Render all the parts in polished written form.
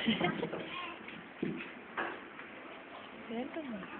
Senta, mano.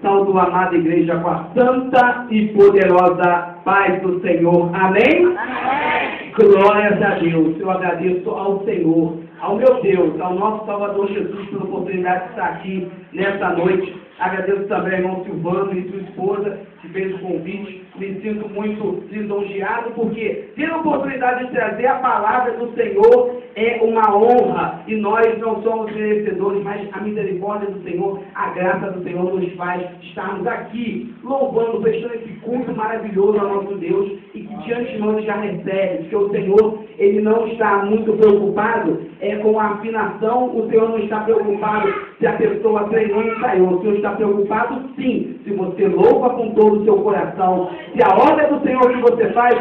Salve, amada igreja, com a santa e poderosa paz do Senhor. Amém? Amém. Glórias a Deus. Eu agradeço ao Senhor, ao meu Deus, ao nosso Salvador Jesus, pela oportunidade de estar aqui nessa noite. Agradeço também ao irmão Silvano e sua esposa, que fez o convite. Me sinto muito lisonjeado, porque ter a oportunidade de trazer a palavra do Senhor é uma honra. E nós não somos merecedores, mas a misericórdia do Senhor, a graça do Senhor nos faz estarmos aqui, louvando, prestando esse culto maravilhoso ao nosso Deus, e que de antemão já recebe, porque o Senhor, Ele não está muito preocupado com a afinação, o Senhor não está preocupado se a pessoa treinou e ensaiou. O Senhor está preocupado, sim, se você louva com todo o seu coração, se a obra do Senhor que você faz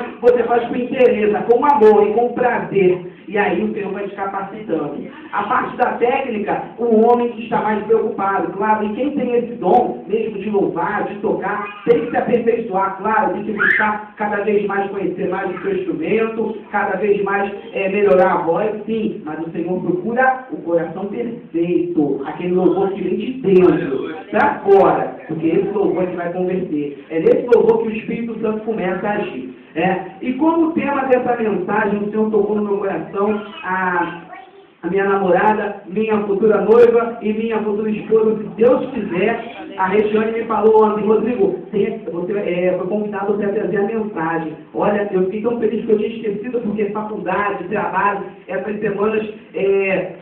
com interesse, com amor e com prazer. E aí o Senhor vai te capacitando. A parte da técnica, o homem que está mais preocupado, claro. E quem tem esse dom, mesmo de louvar, de tocar, tem que se aperfeiçoar, claro. Tem que buscar cada vez mais conhecer mais o seu instrumento, cada vez mais melhorar a voz, sim. Mas o Senhor procura o coração perfeito, aquele louvor que vem de dentro, para fora. Porque esse louvor que vai converter. É nesse louvor que o Espírito Santo começa a agir. E como tema dessa mensagem, o Senhor tocou no meu coração a minha namorada, minha futura noiva e minha futura esposa, se Deus quiser. A Regiane me falou ontem: Rodrigo, você foi convidado para trazer a mensagem. Olha, eu fiquei tão feliz que eu tinha esquecido, porque faculdade, trabalho, essas semanas,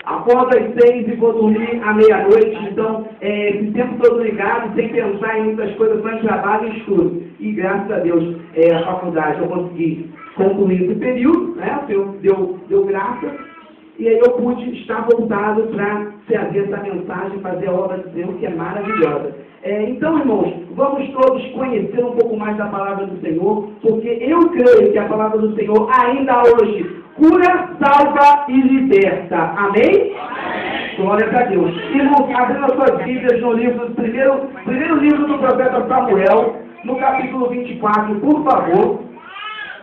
acordo às 6 e vou dormir à meia-noite. Então, esse tempo todo ligado, sem pensar em muitas coisas, só em trabalho e estudo. E graças a Deus, a faculdade, eu consegui concluir esse período, né? O Senhor deu graça. E aí eu pude estar voltado para trazer essa mensagem, fazer a obra de Deus, que é maravilhosa. Então, irmãos, vamos todos conhecer um pouco mais da palavra do Senhor, porque eu creio que a palavra do Senhor ainda hoje cura, salva e liberta. Amém? Amém. Glória a Deus. Irmãos, abrindo as suas Bíblias no livro, primeiro livro do profeta Samuel, no capítulo 24, por favor.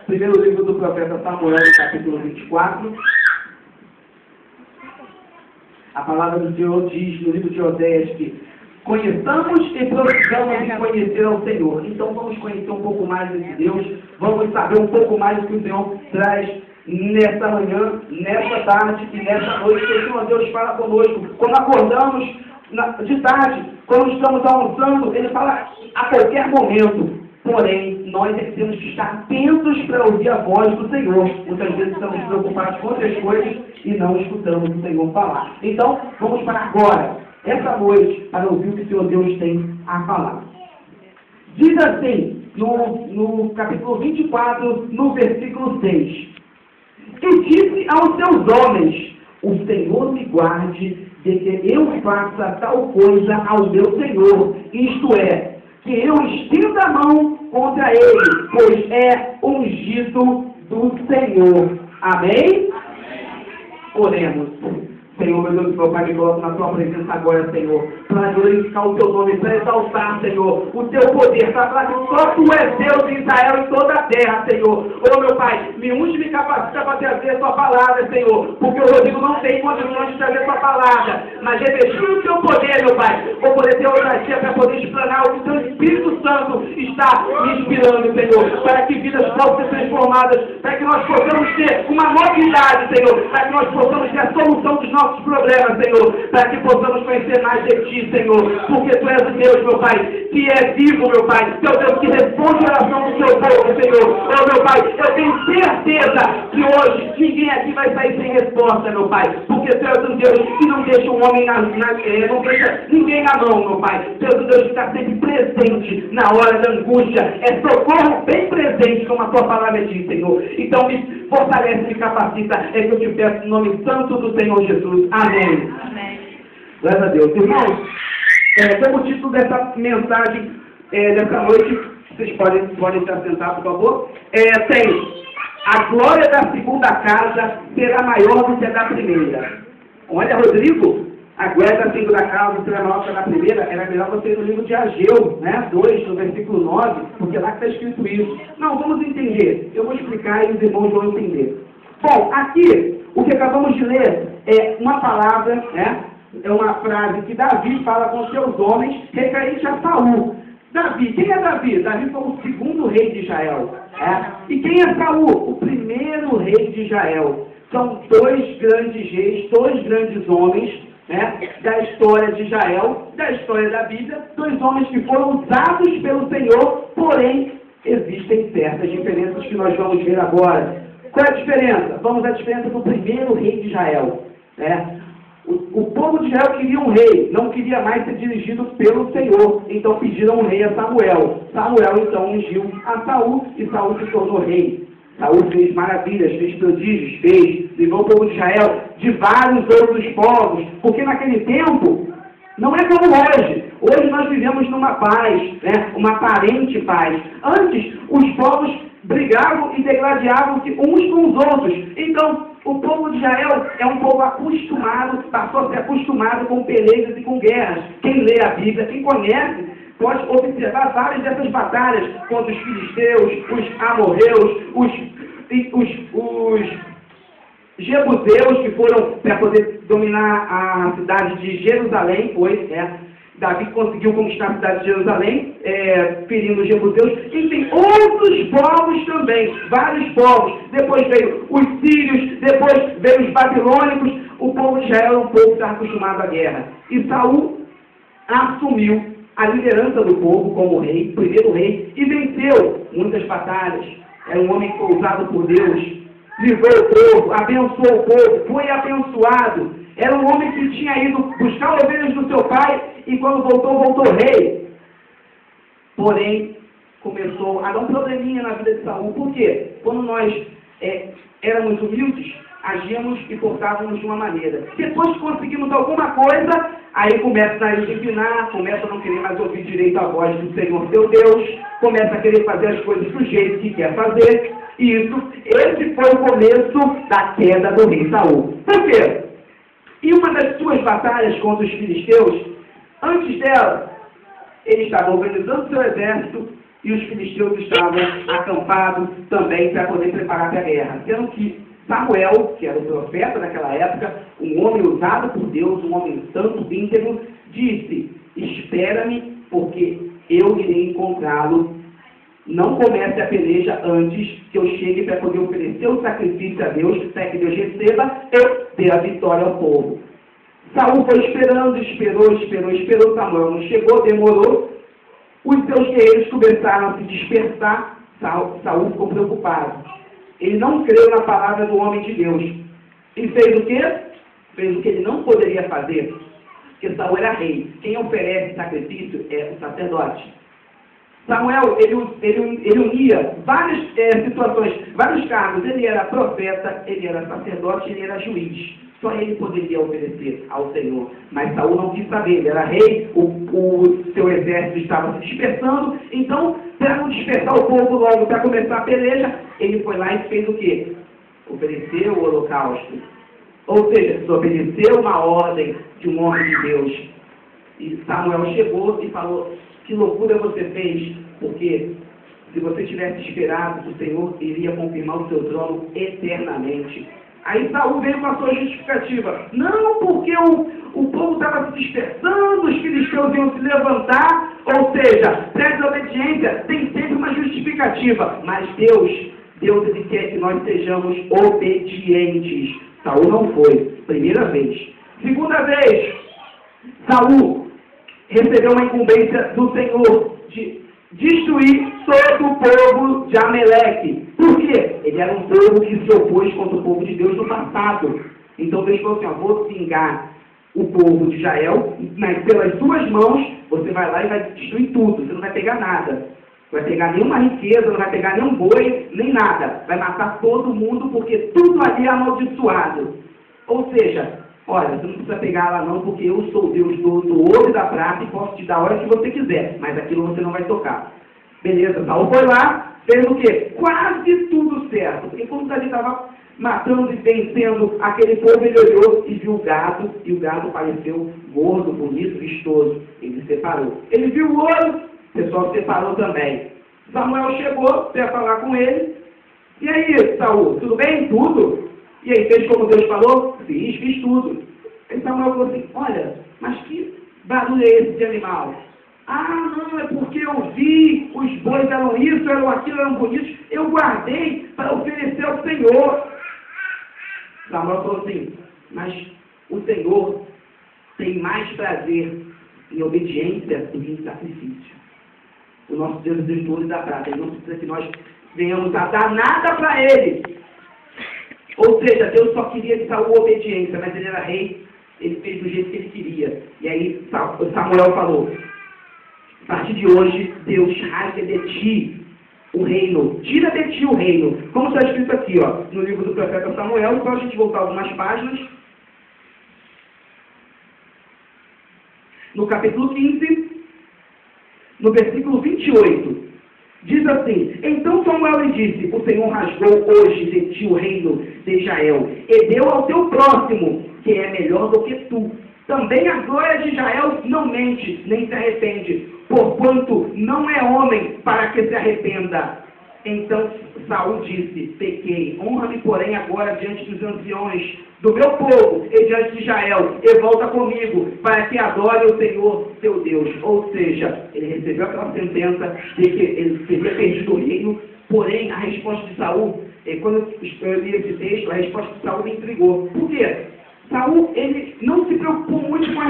Primeiro livro do profeta Samuel, no capítulo 24. A palavra do Senhor diz no livro de Oséias que conheçamos e precisamos de conhecer ao Senhor. Então vamos conhecer um pouco mais desse Deus, vamos saber um pouco mais do que o Senhor traz nessa manhã, nessa tarde e nessa noite. Que o Senhor Deus fala conosco. Quando acordamos de tarde, quando estamos almoçando, Ele fala a qualquer momento. Porém, nós temos que estar atentos para ouvir a voz do Senhor. Muitas vezes estamos preocupados com outras coisas e não escutamos o Senhor falar. Então, vamos para agora, essa noite, para ouvir o que o Senhor Deus tem a falar. Diz assim, no capítulo 24, no versículo 6. E disse aos seus homens: o Senhor me guarde de que eu faça tal coisa ao meu Senhor, isto é, que eu estenda a mão contra ele, pois é ungido do Senhor. Amém? Oremos. Senhor, meu Deus, meu Pai, me coloco na tua presença agora, Senhor, para glorificar o teu nome, para exaltar, Senhor, o teu poder, para falar que só tu és Deus em Israel e toda a terra, Senhor. Oh, meu Pai, me unge e me capacita para trazer a tua palavra, Senhor, porque o Rodrigo não tem condições de trazer a tua palavra, mas revestindo o teu poder, meu Pai, vou poder ter ousadia para poder explanar o que o teu Espírito Santo está me inspirando, Senhor, para que vidas possam ser transformadas, para que nós possamos ter uma novidade, Senhor, para que nós possamos ter a solução dos nossos problemas, Senhor, para que possamos conhecer mais de Ti, Senhor, porque Tu és o Deus, meu Pai, que é vivo, meu Pai, que é o Deus que responde a oração do Teu povo, Senhor. Oh, meu Pai, eu tenho certeza que hoje ninguém aqui vai sair sem resposta, meu Pai, porque Tu és um Deus que não deixa um homem não deixa ninguém na mão, meu Pai. Tu és um Deus que está sempre presente na hora da angústia, é socorro bem presente, como a Tua palavra diz, Senhor. Então me fortalece, me capacita, é que eu te peço no nome santo do Senhor Jesus. Amém. Amém. Glória a Deus. Irmãos, como título dessa mensagem, dessa noite, Vocês podem se assentar, por favor. Tem: a glória da segunda casa será maior do que a da primeira. Olha, Rodrigo, a glória da segunda casa será maior do que a da primeira. Era melhor você ir no livro de Ageu, né? 2, no versículo 9, porque lá está escrito isso. Não, vamos entender. Eu vou explicar e os irmãos vão entender. Bom, aqui, o que acabamos de ler é uma palavra, né? É uma frase que Davi fala com seus homens referente a Saul. Davi, quem é Davi? Davi foi o segundo rei de Israel. E quem é Saul? O primeiro rei de Israel. São dois grandes reis, dois grandes homens, né, da história de Israel, da história da Bíblia, dois homens que foram usados pelo Senhor, porém, existem certas diferenças que nós vamos ver agora. Qual é a diferença? Vamos à diferença do primeiro rei de Israel. Né? O povo de Israel queria um rei, não queria mais ser dirigido pelo Senhor, então pediram um rei a Samuel. Samuel então ungiu a Saul e Saul se tornou rei. Saul fez maravilhas, fez prodígios, livrou o povo de Israel de vários outros povos, porque naquele tempo não é como hoje. Hoje nós vivemos numa paz, né? Uma aparente paz. Antes, os povos brigavam e degladiavam-se uns com os outros. Então, o povo de Israel é um povo acostumado, passou a ser acostumado com pelejas e com guerras. Quem lê a Bíblia, quem conhece, pode observar várias dessas batalhas contra os filisteus, os amorreus, os jebuseus, que foram para poder dominar a cidade de Jerusalém, Davi conseguiu conquistar a cidade de Jerusalém, ferindo os jebuseus, e tem outros povos também, vários povos. Depois veio os sírios, depois veio os babilônicos. O povo de Israel é um povo que está acostumado à guerra. E Saul assumiu a liderança do povo como rei, primeiro rei, e venceu muitas batalhas. Era um homem ousado por Deus, livrou o povo, abençoou o povo, foi abençoado. Era um homem que tinha ido buscar ovelhas do seu pai e quando voltou rei. Porém, começou a dar um probleminha na vida de Saul. Por quê? Quando nós éramos humildes, agíamos e portávamos de uma maneira. Depois que conseguimos alguma coisa, aí começa a empinar, começa a não querer mais ouvir direito a voz do Senhor seu Deus, começa a querer fazer as coisas do jeito que quer fazer. E esse foi o começo da queda do rei Saul. Por quê? Em uma das suas batalhas contra os filisteus, antes dela, ele estava organizando seu exército e os filisteus estavam acampados também para poder preparar para a guerra. Sendo que Samuel, que era o profeta daquela época, um homem usado por Deus, um homem santo, íntegro, disse: espera-me, porque eu irei encontrá-lo. Não comece a peleja antes que eu chegue para poder oferecer o sacrifício a Deus, para que Deus receba e dê a vitória ao povo. Saul foi esperando, esperou, Samuel não chegou, demorou. Os seus guerreiros começaram a se dispersar. Saul ficou preocupado. Ele não creu na palavra do homem de Deus. E fez o quê? Fez o que ele não poderia fazer. Porque Saul era rei. Quem oferece sacrifício é o sacerdote. Samuel, ele unia várias situações, vários cargos. Ele era profeta, ele era sacerdote, ele era juiz. Só ele poderia obedecer ao Senhor. Mas Saul não quis saber, ele era rei, o seu exército estava se dispersando. Então, para não dispersar o povo logo para começar a peleja, ele foi lá e fez o quê? Ofereceu o holocausto. Ou seja, desobedeceu uma ordem de um homem de Deus. E Samuel chegou e falou: que loucura você fez, porque se você tivesse esperado, o Senhor iria confirmar o seu trono eternamente. Aí Saul veio com a sua justificativa: não, porque o povo estava se dispersando, os filisteus iam se levantar. Ou seja, para a desobediência tem sempre uma justificativa. Mas Deus ele quer que nós sejamos obedientes. Saul não foi, primeira vez. Segunda vez, Saul recebeu uma incumbência do Senhor de destruir todo o povo de Ameleque. Por quê? Ele era um povo que se opôs contra o povo de Deus no passado. Então Deus falou assim: vou vingar o povo de Israel, mas pelas suas mãos você vai lá e vai destruir tudo. Você não vai pegar nada. Não vai pegar nenhuma riqueza, não vai pegar nenhum boi, nem nada. Vai matar todo mundo, porque tudo ali é amaldiçoado. Ou seja, olha, você não precisa pegar lá não, porque eu sou o Deus do ouro e da prata e posso te dar a hora que você quiser, mas aquilo você não vai tocar. Beleza, Saul foi lá, fez o quê? Quase tudo certo. Enquanto Davi estava matando e vencendo aquele povo, ele olhou e viu o gado, e o gado pareceu gordo, bonito, vistoso. Ele separou. Ele viu o ouro, o pessoal separou também. Samuel chegou para falar com ele. E aí, Saul, tudo bem? Tudo? E aí, fez como Deus falou? Fiz tudo. Aí Samuel falou assim, olha, mas que barulho é esse de animal? Ah, não, é porque eu vi, os bois eram isso, eram aquilo, eram bonitos, eu guardei para oferecer ao Senhor. Samuel falou assim, mas o Senhor tem mais prazer em obediência do que em sacrifício. O nosso Deus é Deus do ouro e da prata, ele não precisa que nós venhamos a dar nada para ele. Ou seja, Deus só queria de Saul obediência, mas ele era rei, ele fez do jeito que ele queria. E aí Samuel falou, a partir de hoje, Deus rasga de ti o reino, tira de ti o reino. Como está escrito aqui, ó, no livro do profeta Samuel, só a gente voltar algumas páginas. No capítulo 15, no versículo 28, diz assim, então Samuel lhe disse, o Senhor rasgou hoje de ti o reino de Israel, e deu ao teu próximo, que é melhor do que tu. Também a glória de Israel não mente, nem se arrepende, porquanto não é homem para que se arrependa. Então Saul disse, pequei, honra-me, porém, agora diante dos anciões do meu povo e diante de Israel, e volta comigo, para que adore o Senhor, teu Deus. Ou seja, ele recebeu aquela sentença de que ele teria perdido o reino, porém, a resposta de Saul, quando eu li esse texto, a resposta de Saul me intrigou. Por quê? Saul, ele não se preocupou muito com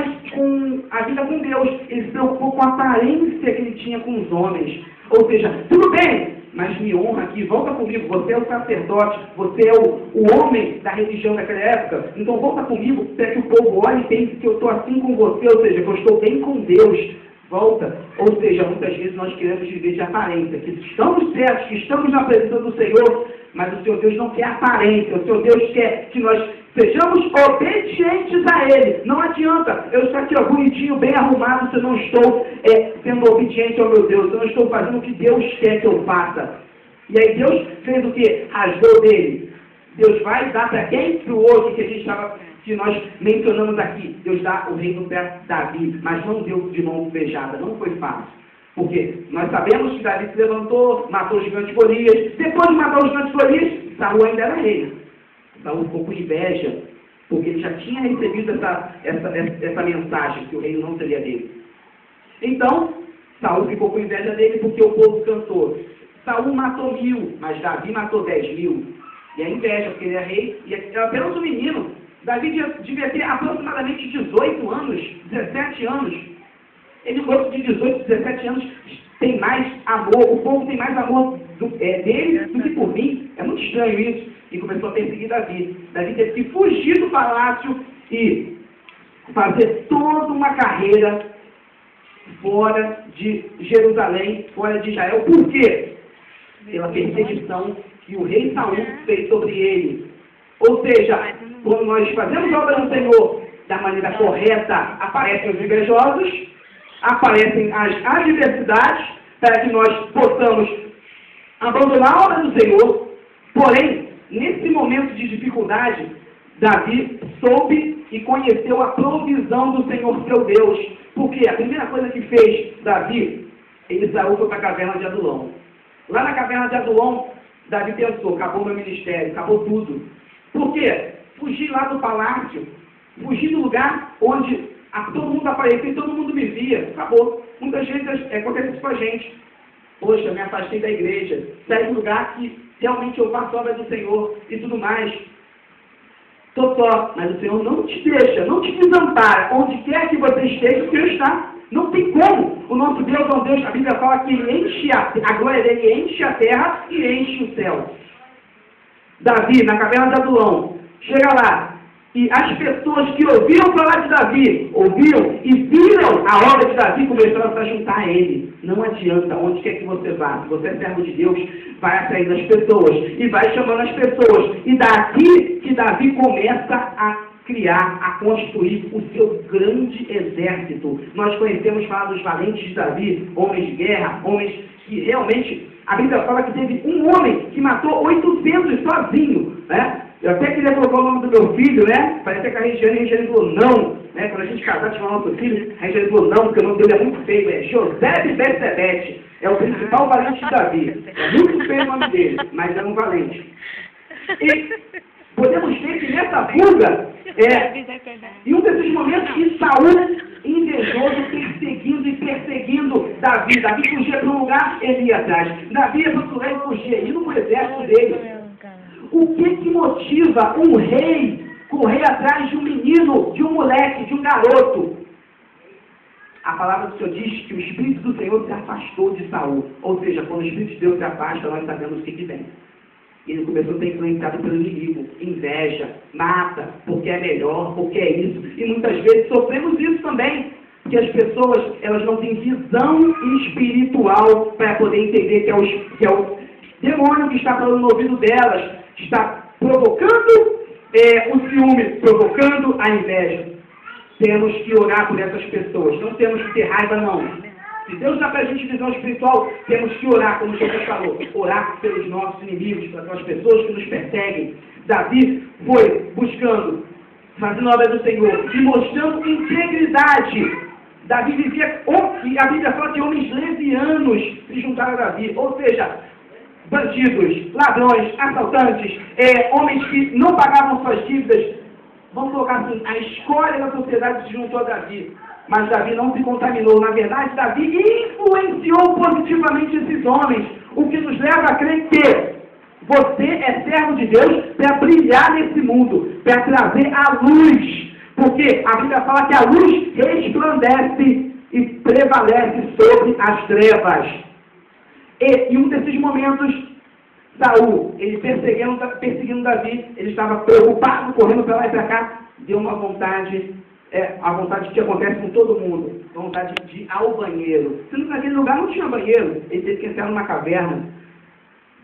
a vida com Deus, ele se preocupou com a aparência que ele tinha com os homens. Ou seja, tudo bem, mas me honra aqui, volta comigo, você é o sacerdote, você é o homem da religião daquela época, então volta comigo, para que o povo olhe e pense que eu estou assim com você, ou seja, que eu estou bem com Deus. Volta. Ou seja, muitas vezes nós queremos viver de aparência, que estamos certos, que estamos na presença do Senhor, mas o Senhor Deus não quer aparência, o Senhor Deus quer que nós sejamos obedientes a Ele. Não adianta eu estar aqui, ó, bonitinho, bem arrumado, se eu não estou sendo obediente ao meu Deus, se eu não estou fazendo o que Deus quer que eu faça. E aí Deus fez o que? Rasgou dele. Deus vai dar para quem? Para o outro que nós mencionamos aqui. Deus dá o reino para Davi, mas não deu de mão beijada, não foi fácil. Porque nós sabemos que Davi se levantou, matou o gigante Golias. Depois de matar o gigante Golias, Saul ainda era rei. Saul ficou com inveja, porque ele já tinha recebido essa mensagem, que o reino não seria dele. Então, Saul ficou com inveja dele porque o povo cantou. Saul matou 1000, mas Davi matou 10.000. E a inveja, porque ele é rei, e é apenas um menino. Davi devia ter aproximadamente 18 anos, 17 anos. Ele, outro de 18, 17 anos, tem mais amor, o povo tem mais amor dele do que por mim. É muito estranho isso. E começou a perseguir Davi. Davi teve que fugir do palácio e fazer toda uma carreira fora de Jerusalém, fora de Israel. Por quê? Pela perseguição que o rei Saul fez sobre ele. Ou seja, quando nós fazemos a obra do Senhor da maneira correta, aparecem os invejosos, aparecem as adversidades, para que nós possamos abandonar a obra do Senhor. Porém, nesse momento de dificuldade, Davi soube e conheceu a provisão do Senhor seu Deus. Porque a primeira coisa que fez Davi, ele saiu para a caverna de Adulão. Lá na caverna de Adulão, Davi pensou, acabou meu ministério, acabou tudo. Por quê? Fugir lá do palácio, fugir do lugar onde todo mundo aparecia e todo mundo me via. Acabou. Muitas vezes acontece isso com a gente. Poxa, me afastei da igreja, saí do lugar que realmente eu faço a obra do Senhor e tudo mais. Estou só, mas o Senhor não te deixa, não te desampara. Onde quer que você esteja, o Senhor está. Não tem como. O nosso Deus é um Deus, a Bíblia fala que ele enche a glória dele enche a terra e enche o céu. Davi, na caverna de Adulão, chega lá, e as pessoas que ouviram falar de Davi, ouviram e viram a obra de Davi, começaram a se juntar a ele. Não adianta, onde quer que você vá, se você é servo de Deus, vai atraindo as pessoas, e vai chamando as pessoas. E daqui que Davi começa a criar, a construir o seu grande exército. Nós conhecemos falar dos valentes de Davi, homens de guerra, homens que realmente, a Bíblia fala que teve um homem que matou 800 sozinho, né? Eu até queria colocar o nome do meu filho, né? Parece que a Regiane falou não, né? Quando a gente casar, tinha o nosso filho, a Regiane falou não, porque o nome dele é muito feio, é José de Betsebete, é o principal valente de Davi. É muito feio o nome dele, mas é um valente. E podemos ver que nessa fuga, em um desses momentos que Saul, invejoso, perseguindo Davi. Davi fugia para um lugar, ele ia atrás. Davi ia para outro lugar e fugia, indo para o exército dele. O que motiva um rei correr atrás de um menino, de um moleque, de um garoto? A palavra do Senhor diz que o Espírito do Senhor se afastou de Saul. Ou seja, quando o Espírito de Deus se afasta, nós sabemos o que vem. Ele começou a ser influenciado pelo inimigo, inveja, mata, porque é melhor, porque é isso. E muitas vezes sofremos isso também, porque as pessoas, elas não têm visão espiritual para poder entender que é o demônio que está falando no ouvido delas, está provocando o ciúme, provocando a inveja. Temos que orar por essas pessoas, não temos que ter raiva não. Se Deus dá para a gente visão espiritual, temos que orar, como Jesus falou, orar pelos nossos inimigos, pelas pessoas que nos perseguem. Davi foi buscando, fazendo a obra do Senhor e mostrando integridade. Davi vivia, e a Bíblia fala que homens levianos se juntaram a Davi, ou seja, bandidos, ladrões, assaltantes, homens que não pagavam suas dívidas. Vamos colocar assim, a escória da sociedade se juntou a Davi. Mas Davi não se contaminou. Na verdade, Davi influenciou positivamente esses homens. O que nos leva a crer que você é servo de Deus para brilhar nesse mundo, para trazer a luz. Porque a Bíblia fala que a luz resplandece e prevalece sobre as trevas. E em um desses momentos, Saul, ele perseguindo Davi, ele estava preocupado, correndo para lá e para cá, deu uma vontade, a vontade que acontece com todo mundo, a vontade de ir ao banheiro. Sendo que naquele lugar não tinha banheiro, ele teve que entrar numa caverna.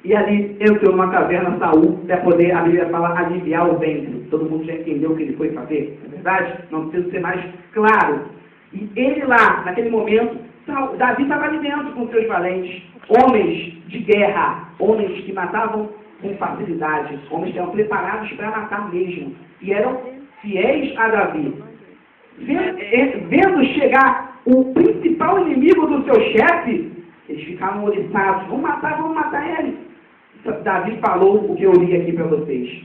E ali entrou numa caverna Saul, para poder, a Bíblia fala, aliviar o ventre. Todo mundo já entendeu o que ele foi fazer, não é verdade? Não precisa ser mais claro. E ele lá, naquele momento, Davi estava ali dentro com seus valentes, homens de guerra, homens que matavam com facilidade, homens que eram preparados para matar mesmo, e eram fiéis a Davi. Vendo chegar o principal inimigo do seu chefe, eles ficaram oriçados, vamos matar ele. Davi falou o que eu li aqui para vocês.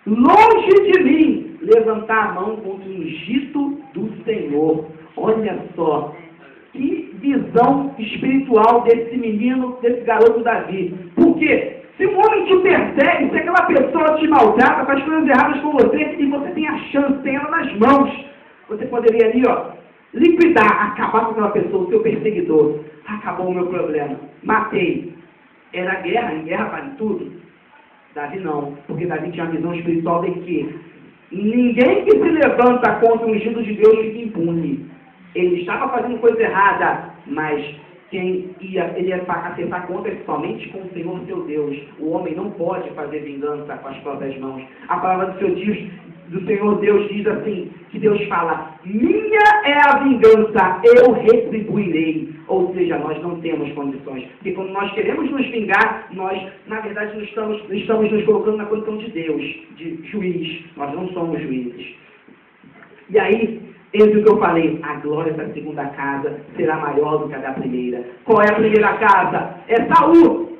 Longe de mim levantar a mão contra o ungido do Senhor. Olha só, que visão espiritual desse menino, desse garoto Davi. Porque se um homem te persegue, se aquela pessoa te maltrata, faz coisas erradas com você, e você tem a chance, tem ela nas mãos, você poderia ali, liquidar, acabar com aquela pessoa, o seu perseguidor. Acabou o meu problema. Matei. Era guerra, em guerra vale tudo. Davi não, porque Davi tinha a visão espiritual de que ninguém que se levanta contra o ungido de Deus fica impune. Ele estava fazendo coisa errada, mas ele ia acertar contas somente com o Senhor seu Deus. O homem não pode fazer vingança com as próprias mãos. A palavra do Senhor Deus diz assim, que Deus fala, minha é a vingança, eu retribuirei. Ou seja, nós não temos condições. Porque quando nós queremos nos vingar, nós, na verdade, não estamos nos colocando na condição de Deus, de juiz. Nós não somos juízes. E aí, eis o que eu falei, a glória da segunda casa será maior do que a da primeira. Qual é a primeira casa? É Saul.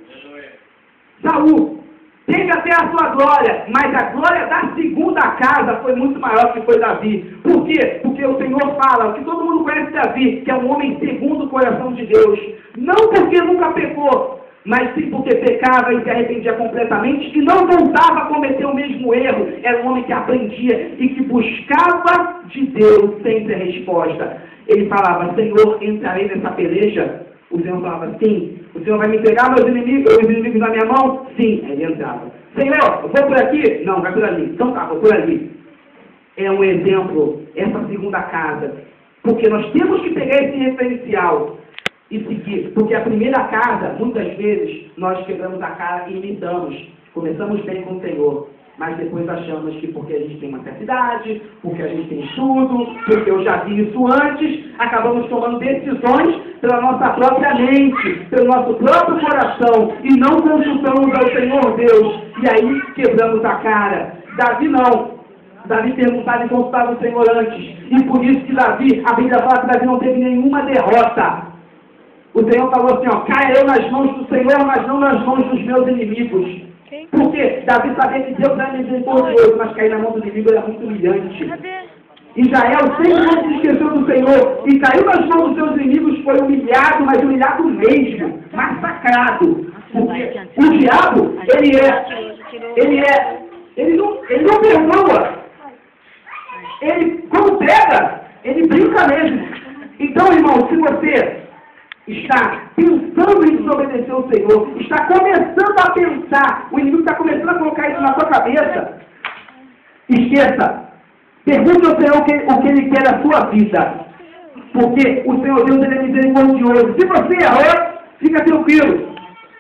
Saul teve até a sua glória, mas a glória da segunda casa foi muito maior que foi Davi. Por quê? Porque o Senhor fala, que todo mundo conhece Davi, que é um homem segundo o coração de Deus. Não porque nunca pecou, mas sim porque pecava e se arrependia completamente e não voltava a cometer o mesmo erro. Era um homem que aprendia e que buscava de Deus sempre a resposta. Ele falava, Senhor, entrarei nessa peleja? O Senhor falava, sim. O Senhor vai me entregar meus inimigos na minha mão? Sim. Aí ele entrava. Senhor, vou por aqui? Não, vai por ali. Então tá, vou por ali. É um exemplo, essa segunda casa. Porque nós temos que pegar esse referencial e seguir. Porque a primeira casa, muitas vezes, nós quebramos a cara e imitamos. Começamos bem com o Senhor. Mas depois achamos que porque a gente tem uma certa idade, porque a gente tem estudo, porque eu já vi isso antes, acabamos tomando decisões pela nossa própria mente, pelo nosso próprio coração, e não consultamos ao Senhor Deus, e aí quebramos a cara. Davi não. Davi perguntava e consultava o Senhor antes, e por isso que Davi, a Bíblia fala que Davi não teve nenhuma derrota. O Senhor falou assim, ó, caia eu nas mãos do Senhor, mas não nas mãos dos meus inimigos. Porque Davi sabia que Deus era misericordioso, mas cair na mão do inimigo era muito humilhante. Israel sempre se esqueceu do Senhor e caiu nas mãos dos seus inimigos, foi humilhado, mas humilhado mesmo, massacrado. Porque o diabo, ele não perdoa. Ele, quando pega, ele brinca mesmo. Então, irmão, se você está pensando em desobedecer ao Senhor, está começando a pensar, o inimigo está começando a colocar isso na sua cabeça, esqueça, pergunte ao Senhor o que Ele quer da sua vida, porque o Senhor Deus Ele é misericordioso. Se você errou, fica tranquilo.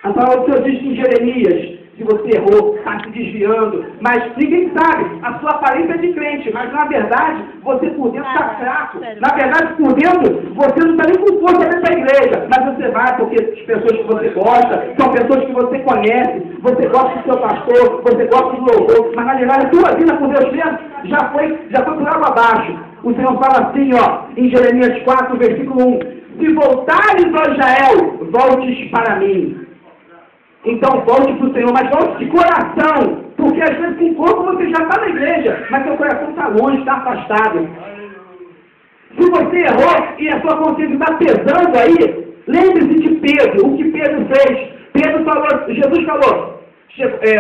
A palavra do Senhor diz em Jeremias, se você errou, está se desviando, mas ninguém sabe, a sua aparência é de crente, mas na verdade, você por dentro está fraco. Na verdade, por dentro, você não está nem com força dentro da igreja, mas você vai porque as pessoas que você gosta, são pessoas que você conhece, você gosta do seu pastor, você gosta do louvor, mas na verdade, a sua vida por Deus mesmo já foi por água abaixo. O Senhor fala assim, ó, em Jeremias 4, versículo 1, se voltares, ó Israel, voltes para mim. Então volte para o Senhor, mas volte de coração, porque às vezes com corpo você já está na igreja, mas seu coração está longe, está afastado. Se você errou e a sua consciência está pesando aí, lembre-se de Pedro, o que Pedro fez. Pedro falou, Jesus falou,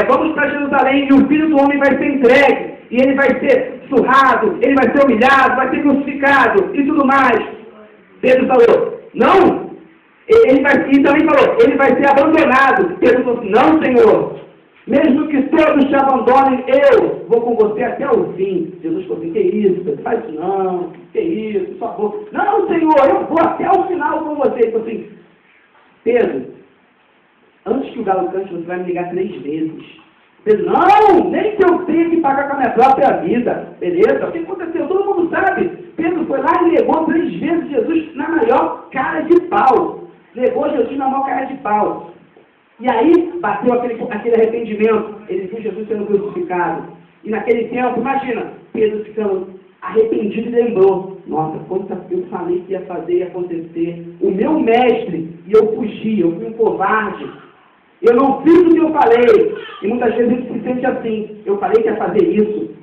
vamos para Jerusalém e o Filho do Homem vai ser entregue, e ele vai ser surrado, ele vai ser humilhado, vai ser crucificado e tudo mais. Pedro falou, não. E também falou, ele vai ser abandonado. Pedro falou assim, não, Senhor, mesmo que todos te abandonem, eu vou com você até o fim. Jesus falou assim, que isso, faz isso não, que isso, por favor. Não, Senhor, eu vou até o final com você. Ele falou assim, Pedro, antes que o galo cante, você vai me ligar 3 vezes. Pedro, não, nem que eu tenha que pagar com a minha própria vida. Beleza? O que aconteceu? Todo mundo sabe. Pedro foi lá e negou 3 vezes Jesus na maior cara de pau. Levou Jesus na maior cara de pau. E aí, bateu aquele arrependimento. Ele viu Jesus sendo crucificado. E naquele tempo, imagina, Pedro ficando arrependido e lembrou, nossa, quanto eu falei que ia fazer e acontecer. O meu mestre, e eu fugi, eu fui um covarde. Eu não fiz o que eu falei. E muitas vezes a gente se sente assim, eu falei que ia fazer isso.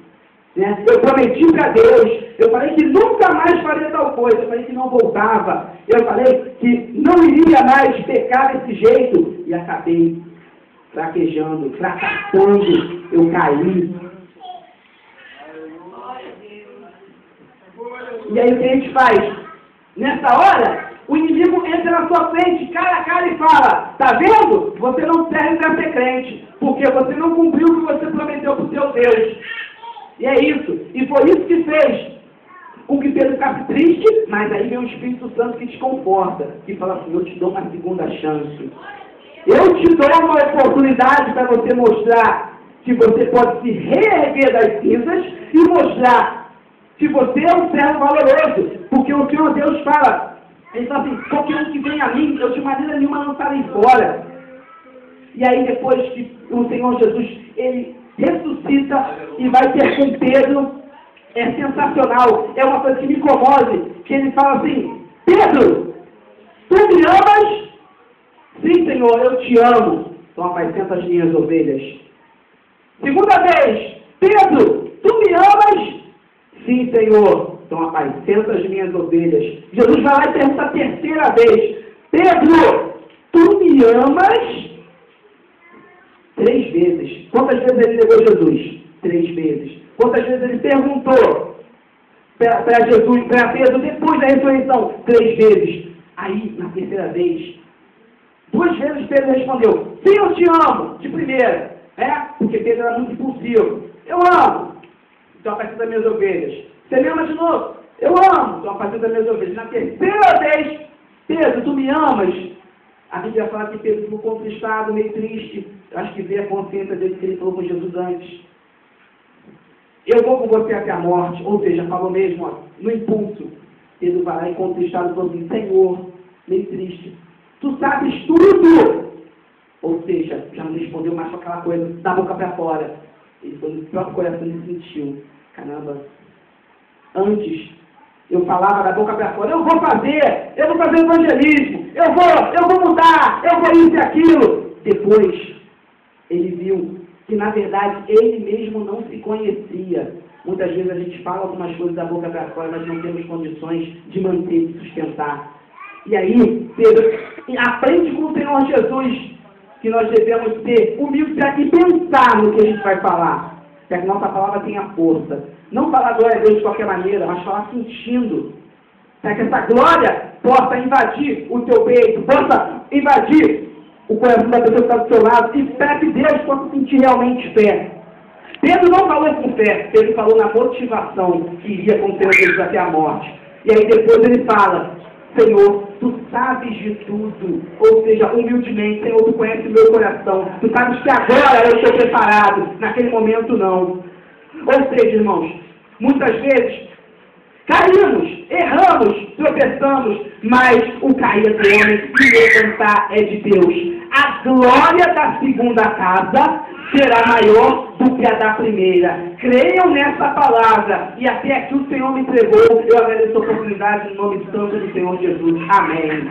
Né? Eu prometi para Deus, eu falei que nunca mais faria tal coisa, eu falei que não voltava, eu falei que não iria mais pecar desse jeito, e acabei fraquejando, fracassando, eu caí. E aí o que a gente faz? Nessa hora, o inimigo entra na sua frente, cara a cara e fala, tá vendo? Você não serve para ser crente, porque você não cumpriu o que você prometeu para o seu Deus. E é isso. E foi isso que fez com que Pedro ficasse triste, mas aí vem o Espírito Santo que te conforta, que fala assim, eu te dou uma segunda chance. Eu te dou uma oportunidade para você mostrar que você pode se reerguer das cinzas e mostrar que você é um servo valoroso. Porque o Senhor Deus fala, ele fala assim, qualquer um que vem a mim, eu de maneira nenhuma não estarei fora. E aí depois que o Senhor Jesus, ele ressuscita e vai ter com Pedro, é sensacional, é uma coisa que me comove, que ele fala assim, Pedro, tu me amas? Sim, Senhor, eu te amo. Então apacenta as minhas ovelhas. Segunda vez, Pedro, tu me amas? Sim, Senhor, então apacenta as minhas ovelhas. Jesus vai lá e pergunta a terceira vez, Pedro, tu me amas? 3 vezes. Quantas vezes ele negou Jesus? 3 vezes. Quantas vezes ele perguntou para Jesus, para Pedro, depois da ressurreição? 3 vezes. Aí, na terceira vez, 2 vezes Pedro respondeu, sim, eu te amo, de primeira. Porque Pedro era muito impulsivo. Eu amo. Então apacenta minhas ovelhas. Você me ama de novo? Eu amo. Então apacenta minhas ovelhas. Na terceira vez, Pedro, tu me amas? A Bíblia fala que Pedro ficou contristado, meio triste. Acho que veio a consciência dele que ele falou com Jesus antes. eu vou com você até a morte. Ou seja, falou mesmo, ó, no impulso. Pedro vai lá e contristado falou assim, Senhor, meio triste, tu sabes tudo. Ou seja, já não respondeu mais com aquela coisa da boca para fora. Ele foi no próprio coração e sentiu, caramba, antes eu falava da boca para fora, eu vou fazer evangelismo, eu vou mudar, eu vou isso e aquilo. Depois, ele viu que, na verdade, ele mesmo não se conhecia. Muitas vezes a gente fala algumas coisas da boca para fora, mas não temos condições de manter e sustentar. E aí, Pedro aprende com o Senhor Jesus que nós devemos ser humildes e pensar no que a gente vai falar. Para que nossa palavra tenha força. Não falar glória a Deus de qualquer maneira, mas falar sentindo. Para que essa glória possa invadir o teu peito, possa invadir o coração da pessoa que está do seu lado, e para que Deus possa sentir realmente fé. Pedro não falou com fé, Pedro falou na motivação que iria com o Senhor Jesus até a morte. E aí depois ele fala, Senhor, tu sabes de tudo. Ou seja, humildemente, Senhor, tu conheces o meu coração. Tu sabes que agora eu estou preparado, naquele momento não. Ou seja, irmãos, muitas vezes caímos, erramos, tropeçamos, mas o cair é do homem e levantar é de Deus. A glória da segunda casa será maior do que a da primeira. Creiam nessa palavra. E até aqui o Senhor me entregou. Eu agradeço a oportunidade em nome santo do Senhor Jesus. Amém.